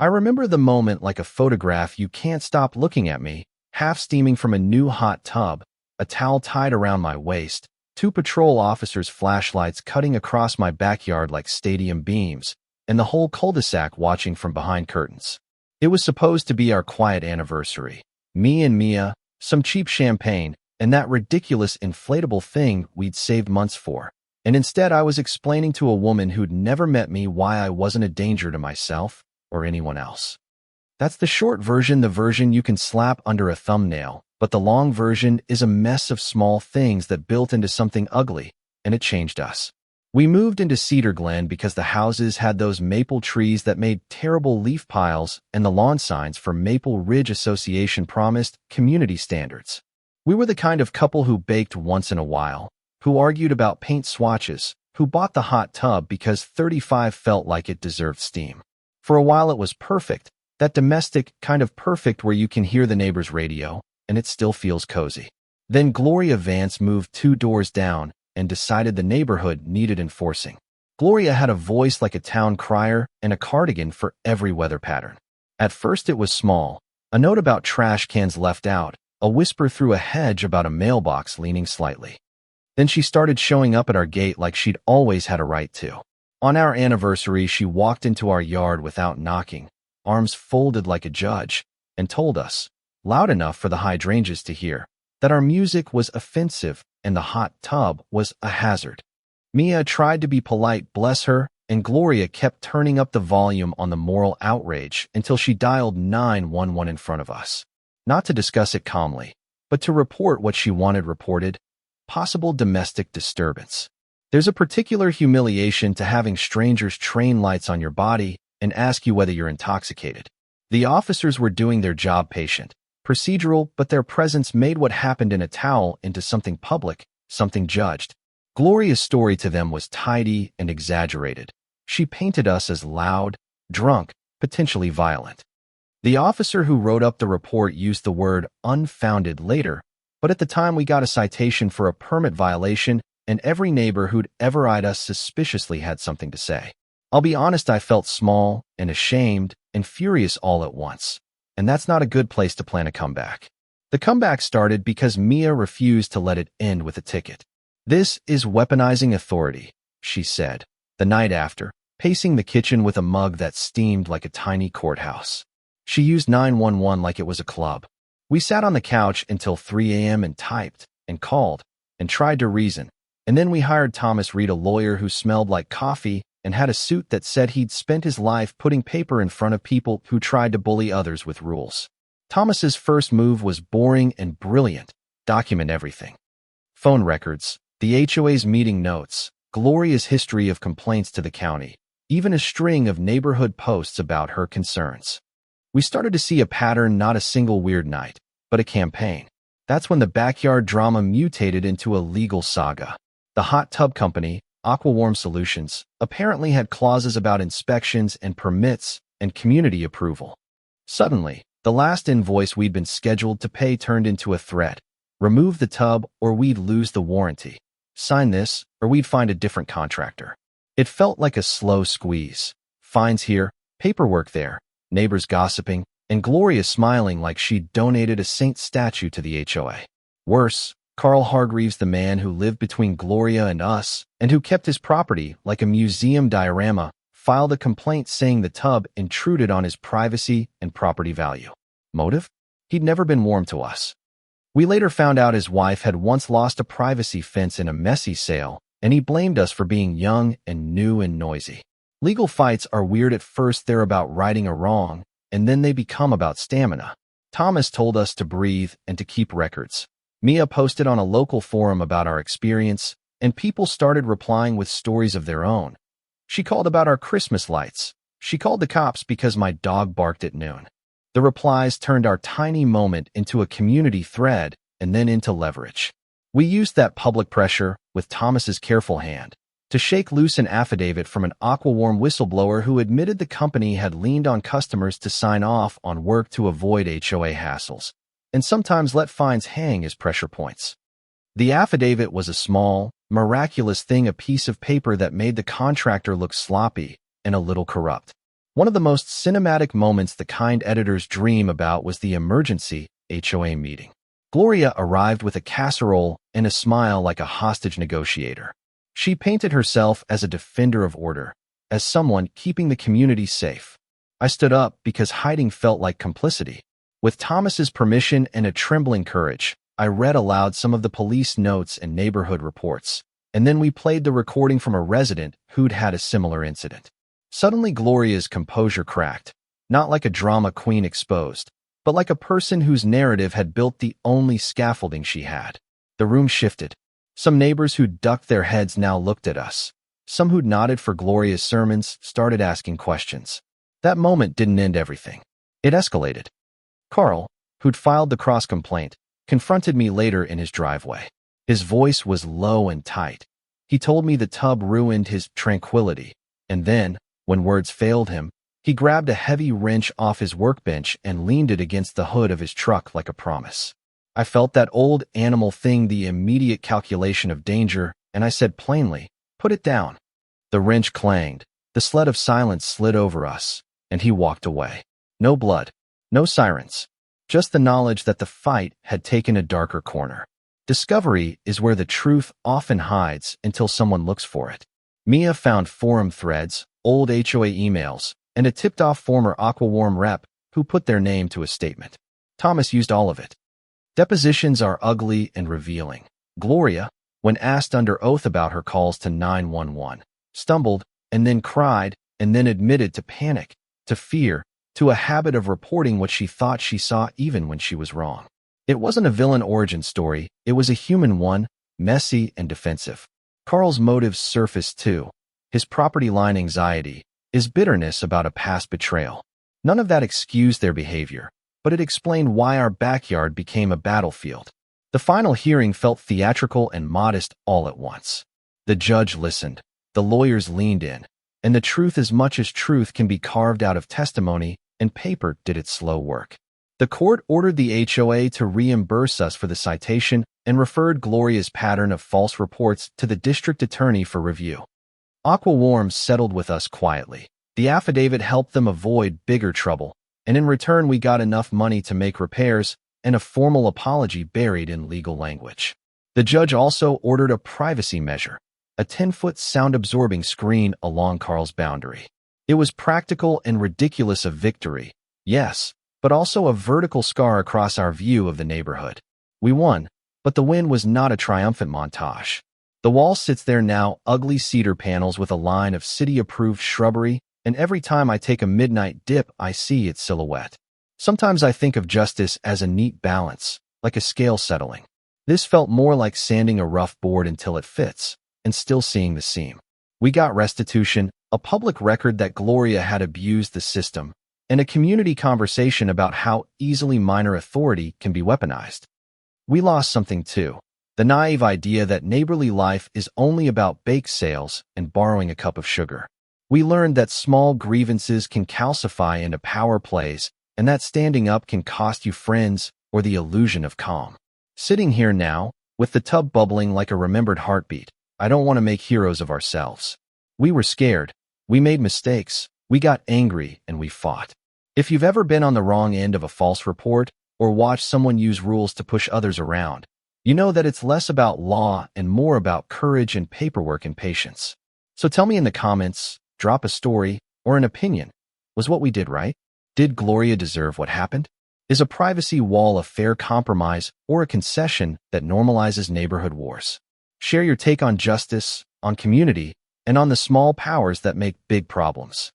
I remember the moment like a photograph. You can't stop looking at me, half steaming from a new hot tub, a towel tied around my waist, two patrol officers' flashlights cutting across my backyard like stadium beams, and the whole cul-de-sac watching from behind curtains. It was supposed to be our quiet anniversary. Me and Mia, some cheap champagne, and that ridiculous inflatable thing we'd saved months for. And instead I was explaining to a woman who'd never met me why I wasn't a danger to myself or anyone else. That's the short version, the version you can slap under a thumbnail, but the long version is a mess of small things that built into something ugly, and it changed us. We moved into Cedar Glen because the houses had those maple trees that made terrible leaf piles, and the lawn signs for Maple Ridge Association promised community standards. We were the kind of couple who baked once in a while, who argued about paint swatches, who bought the hot tub because 35 felt like it deserved steam. For a while it was perfect, that domestic kind of perfect where you can hear the neighbor's radio, and it still feels cozy. Then Gloria Vance moved 2 doors down and decided the neighborhood needed enforcing. Gloria had a voice like a town crier and a cardigan for every weather pattern. At first it was small, a note about trash cans left out, a whisper through a hedge about a mailbox leaning slightly. Then she started showing up at our gate like she'd always had a right to. On our anniversary, she walked into our yard without knocking, arms folded like a judge, and told us, loud enough for the hydrangeas to hear, that our music was offensive and the hot tub was a hazard. Mia tried to be polite, bless her, and Gloria kept turning up the volume on the moral outrage until she dialed 911 in front of us. Not to discuss it calmly, but to report what she wanted reported: possible domestic disturbance. There's a particular humiliation to having strangers train lights on your body and ask you whether you're intoxicated. The officers were doing their job, patient, procedural, but their presence made what happened in a towel into something public, something judged. Gloria's story to them was tidy and exaggerated. She painted us as loud, drunk, potentially violent. The officer who wrote up the report used the word unfounded later, but at the time we got a citation for a permit violation, and every neighbor who'd ever eyed us suspiciously had something to say. I'll be honest, I felt small and ashamed and furious all at once, and that's not a good place to plan a comeback. The comeback started because Mia refused to let it end with a ticket. "This is weaponizing authority," she said, the night after, pacing the kitchen with a mug that steamed like a tiny courthouse. She used 911 like it was a club. We sat on the couch until 3 a.m. and typed and called and tried to reason. And then we hired Thomas Reed, a lawyer who smelled like coffee and had a suit that said he'd spent his life putting paper in front of people who tried to bully others with rules. Thomas's first move was boring and brilliant: document everything. Phone records, the HOA's meeting notes, Gloria's history of complaints to the county, even a string of neighborhood posts about her concerns. We started to see a pattern, not a single weird night, but a campaign. That's when the backyard drama mutated into a legal saga. The hot tub company, AquaWarm Solutions, apparently had clauses about inspections and permits and community approval. Suddenly, the last invoice we'd been scheduled to pay turned into a threat: remove the tub or we'd lose the warranty. Sign this or we'd find a different contractor. It felt like a slow squeeze. Fines here, paperwork there, neighbors gossiping, and Gloria smiling like she'd donated a saint statue to the HOA. Worse, Carl Hargreaves, the man who lived between Gloria and us, and who kept his property like a museum diorama, filed a complaint saying the tub intruded on his privacy and property value. Motive? He'd never been warm to us. We later found out his wife had once lost a privacy fence in a messy sale, and he blamed us for being young and new and noisy. Legal fights are weird. At first they're about righting a wrong, and then they become about stamina. Thomas told us to breathe and to keep records. Mia posted on a local forum about our experience, and people started replying with stories of their own. She called about our Christmas lights. She called the cops because my dog barked at noon. The replies turned our tiny moment into a community thread and then into leverage. We used that public pressure, with Thomas's careful hand, to shake loose an affidavit from an AquaWarm whistleblower who admitted the company had leaned on customers to sign off on work to avoid HOA hassles, and sometimes let fines hang as pressure points. The affidavit was a small, miraculous thing, a piece of paper that made the contractor look sloppy and a little corrupt. One of the most cinematic moments the kind editors dream about was the emergency HOA meeting. Gloria arrived with a casserole and a smile like a hostage negotiator. She painted herself as a defender of order, as someone keeping the community safe. I stood up because hiding felt like complicity. With Thomas's permission and a trembling courage, I read aloud some of the police notes and neighborhood reports, and then we played the recording from a resident who'd had a similar incident. Suddenly Gloria's composure cracked, not like a drama queen exposed, but like a person whose narrative had built the only scaffolding she had. The room shifted. Some neighbors who'd ducked their heads now looked at us. Some who'd nodded for Gloria's sermons started asking questions. That moment didn't end everything. It escalated. Carl, who'd filed the cross-complaint, confronted me later in his driveway. His voice was low and tight. He told me the tub ruined his tranquility, and then, when words failed him, he grabbed a heavy wrench off his workbench and leaned it against the hood of his truck like a promise. I felt that old animal thing, the immediate calculation of danger, and I said plainly, "Put it down." The wrench clanged, the sled of silence slid over us, and he walked away. No blood, no sirens, just the knowledge that the fight had taken a darker corner. Discovery is where the truth often hides until someone looks for it. Mia found forum threads, old HOA emails, and a tipped-off former AquaWarm rep who put their name to a statement. Thomas used all of it. Depositions are ugly and revealing. Gloria, when asked under oath about her calls to 911, stumbled, and then cried, and then admitted to panic, to fear, to a habit of reporting what she thought she saw even when she was wrong. It wasn't a villain origin story, it was a human one, messy and defensive. Carl's motives surfaced too. His property line anxiety, his bitterness about a past betrayal. None of that excused their behavior, but it explained why our backyard became a battlefield. The final hearing felt theatrical and modest all at once. The judge listened, the lawyers leaned in, and the truth, as much as truth can be carved out of testimony and paper, did its slow work. The court ordered the HOA to reimburse us for the citation and referred Gloria's pattern of false reports to the district attorney for review. AquaWarm settled with us quietly. The affidavit helped them avoid bigger trouble, and in return we got enough money to make repairs and a formal apology buried in legal language. The judge also ordered a privacy measure, a 10-foot sound-absorbing screen along Carl's boundary. It was practical and ridiculous, a victory, yes, but also a vertical scar across our view of the neighborhood. We won, but the win was not a triumphant montage. The wall sits there now, ugly cedar panels with a line of city-approved shrubbery, and every time I take a midnight dip, I see its silhouette. Sometimes I think of justice as a neat balance, like a scale settling. This felt more like sanding a rough board until it fits, and still seeing the seam. We got restitution, a public record that Gloria had abused the system, and a community conversation about how easily minor authority can be weaponized. We lost something too, the naive idea that neighborly life is only about bake sales and borrowing a cup of sugar. We learned that small grievances can calcify into power plays, and that standing up can cost you friends or the illusion of calm. Sitting here now, with the tub bubbling like a remembered heartbeat, I don't want to make heroes of ourselves. We were scared, we made mistakes, we got angry, and we fought. If you've ever been on the wrong end of a false report, or watched someone use rules to push others around, you know that it's less about law and more about courage and paperwork and patience. So tell me in the comments, drop a story, or an opinion. Was what we did right? Did Gloria deserve what happened? Is a privacy wall a fair compromise or a concession that normalizes neighborhood wars? Share your take on justice, on community, and on the small powers that make big problems.